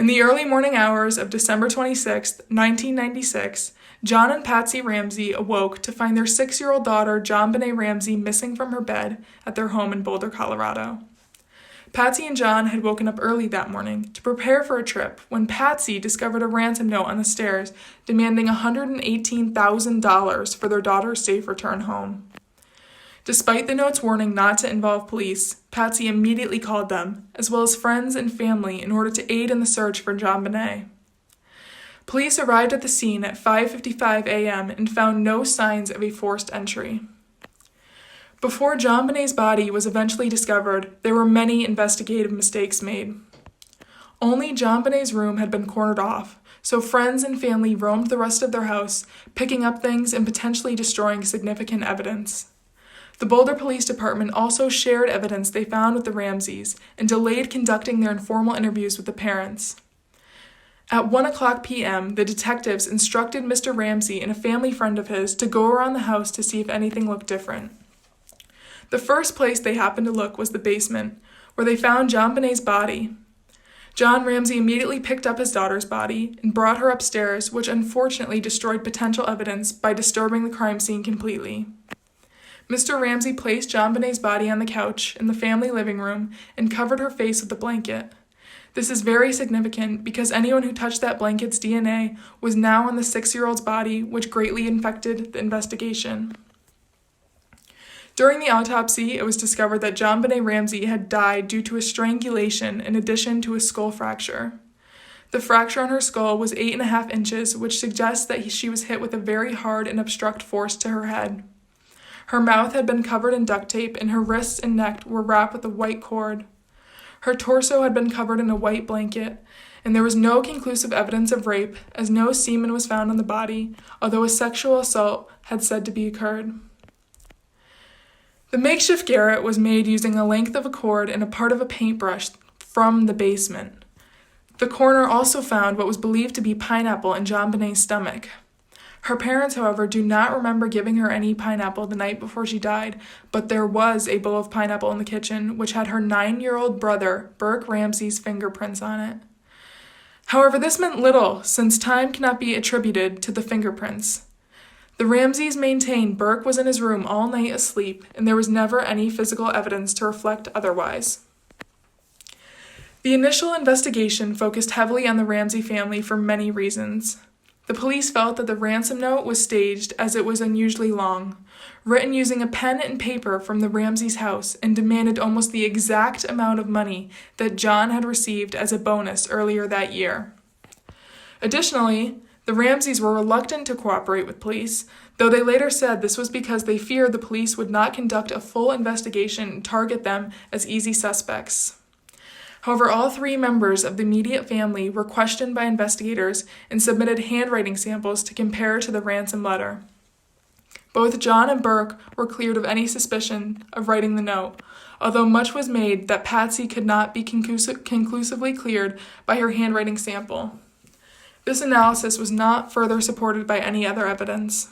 the early morning hours of December 26, 1996, John and Patsy Ramsey awoke to find their 6-year-old daughter, JonBenét Ramsey, missing from her bed at their home in Boulder, Colorado. Patsy and John had woken up early that morning to prepare for a trip when Patsy discovered a ransom note on the stairs demanding $118,000 for their daughter's safe return home. Despite the note's warning not to involve police, Patsy immediately called them, as well as friends and family, in order to aid in the search for JonBenét. Police arrived at the scene at 5:55 a.m. and found no signs of a forced entry. Before JonBenét's body was eventually discovered, there were many investigative mistakes made. Only JonBenét's room had been cornered off, so friends and family roamed the rest of their house, picking up things and potentially destroying significant evidence. The Boulder Police Department also shared evidence they found with the Ramseys and delayed conducting their informal interviews with the parents. At 1:00 p.m., the detectives instructed Mr. Ramsey and a family friend of his to go around the house to see if anything looked different. The first place they happened to look was the basement, where they found JonBenét's body. John Ramsey immediately picked up his daughter's body and brought her upstairs, which unfortunately destroyed potential evidence by disturbing the crime scene completely. Mr. Ramsey placed JonBenét's body on the couch in the family living room and covered her face with a blanket. This is very significant because anyone who touched that blanket's DNA was now on the 6-year-old's body, which greatly infected the investigation. During the autopsy, it was discovered that JonBenét Ramsey had died due to a strangulation in addition to a skull fracture. The fracture on her skull was 8.5 inches, which suggests that she was hit with a very hard and abrupt force to her head. Her mouth had been covered in duct tape, and her wrists and neck were wrapped with a white cord. Her torso had been covered in a white blanket, and there was no conclusive evidence of rape, as no semen was found on the body, although a sexual assault had said to be occurred. The makeshift garret was made using a length of a cord and a part of a paintbrush from the basement. The coroner also found what was believed to be pineapple in JonBenét's stomach. Her parents, however, do not remember giving her any pineapple the night before she died, but there was a bowl of pineapple in the kitchen, which had her 9-year-old brother, Burke Ramsey's, fingerprints on it. However, this meant little, since time cannot be attributed to the fingerprints. The Ramseys maintained Burke was in his room all night asleep, and there was never any physical evidence to reflect otherwise. The initial investigation focused heavily on the Ramsey family for many reasons. The police felt that the ransom note was staged as it was unusually long, written using a pen and paper from the Ramseys' house, and demanded almost the exact amount of money that John had received as a bonus earlier that year. Additionally, the Ramseys were reluctant to cooperate with police, though they later said this was because they feared the police would not conduct a full investigation and target them as easy suspects. However, all 3 members of the immediate family were questioned by investigators and submitted handwriting samples to compare to the ransom letter. Both John and Burke were cleared of any suspicion of writing the note, although much was made that Patsy could not be conclusively cleared by her handwriting sample. This analysis was not further supported by any other evidence.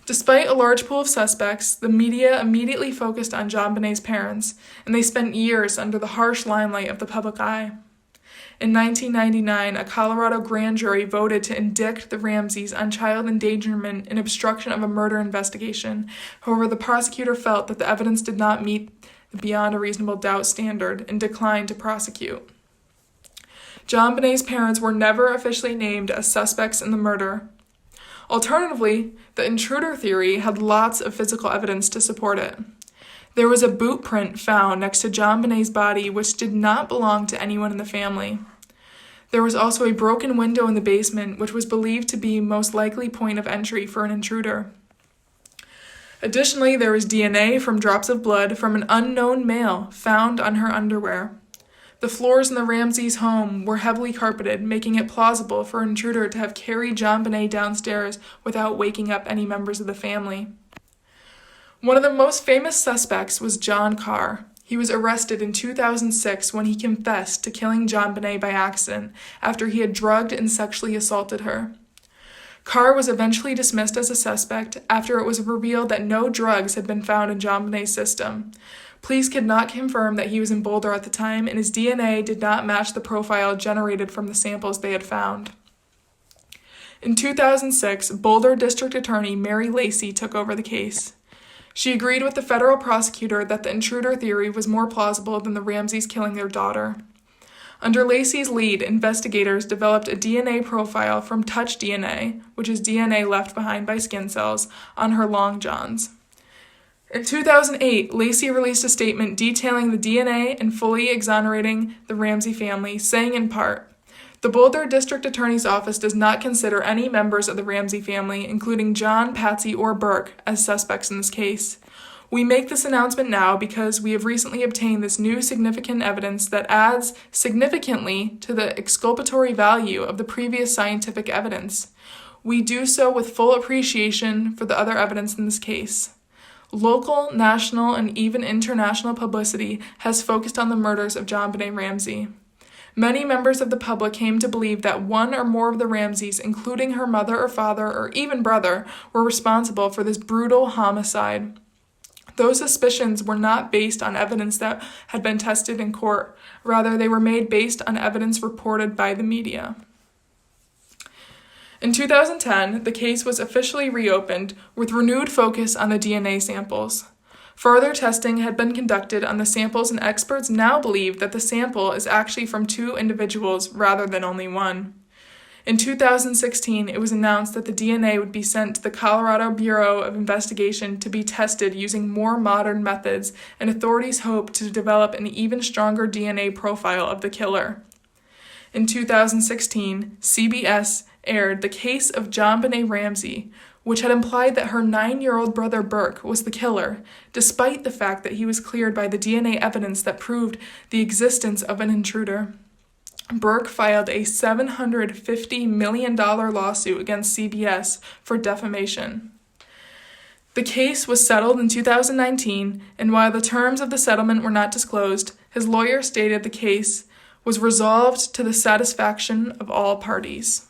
Despite a large pool of suspects, the media immediately focused on JonBenét's parents, and they spent years under the harsh limelight of the public eye. In 1999, a Colorado grand jury voted to indict the Ramseys on child endangerment and obstruction of a murder investigation. However, the prosecutor felt that the evidence did not meet the beyond a reasonable doubt standard and declined to prosecute. JonBenét's parents were never officially named as suspects in the murder. Alternatively, the intruder theory had lots of physical evidence to support it. There was a boot print found next to JonBenét's body which did not belong to anyone in the family. There was also a broken window in the basement which was believed to be most likely point of entry for an intruder. Additionally, there was DNA from drops of blood from an unknown male found on her underwear. The floors in the Ramseys' home were heavily carpeted, making it plausible for an intruder to have carried JonBenét downstairs without waking up any members of the family. One of the most famous suspects was John Carr. He was arrested in 2006 when he confessed to killing JonBenét by accident after he had drugged and sexually assaulted her. Carr was eventually dismissed as a suspect after it was revealed that no drugs had been found in JonBenét's system. Police could not confirm that he was in Boulder at the time, and his DNA did not match the profile generated from the samples they had found. In 2006, Boulder District Attorney Mary Lacey took over the case. She agreed with the federal prosecutor that the intruder theory was more plausible than the Ramseys killing their daughter. Under Lacey's lead, investigators developed a DNA profile from touch DNA, which is DNA left behind by skin cells, on her long johns. In 2008, Lacey released a statement detailing the DNA and fully exonerating the Ramsey family, saying in part, "The Boulder District Attorney's Office does not consider any members of the Ramsey family, including John, Patsy, or Burke, as suspects in this case. We make this announcement now because we have recently obtained this new significant evidence that adds significantly to the exculpatory value of the previous scientific evidence. We do so with full appreciation for the other evidence in this case. Local, national, and even international publicity has focused on the murders of JonBenét Ramsey. Many members of the public came to believe that one or more of the Ramseys, including her mother or father or even brother, were responsible for this brutal homicide. Those suspicions were not based on evidence that had been tested in court. Rather, they were made based on evidence reported by the media." In 2010, the case was officially reopened with renewed focus on the DNA samples. Further testing had been conducted on the samples, and experts now believe that the sample is actually from 2 individuals rather than only one. In 2016, it was announced that the DNA would be sent to the Colorado Bureau of Investigation to be tested using more modern methods, and authorities hope to develop an even stronger DNA profile of the killer. In 2016, CBS aired The Case of JonBenét Ramsey, which had implied that her 9-year-old brother Burke was the killer, despite the fact that he was cleared by the DNA evidence that proved the existence of an intruder. Burke filed a $750 million lawsuit against CBS for defamation. The case was settled in 2019, and while the terms of the settlement were not disclosed, his lawyer stated the case was resolved to the satisfaction of all parties.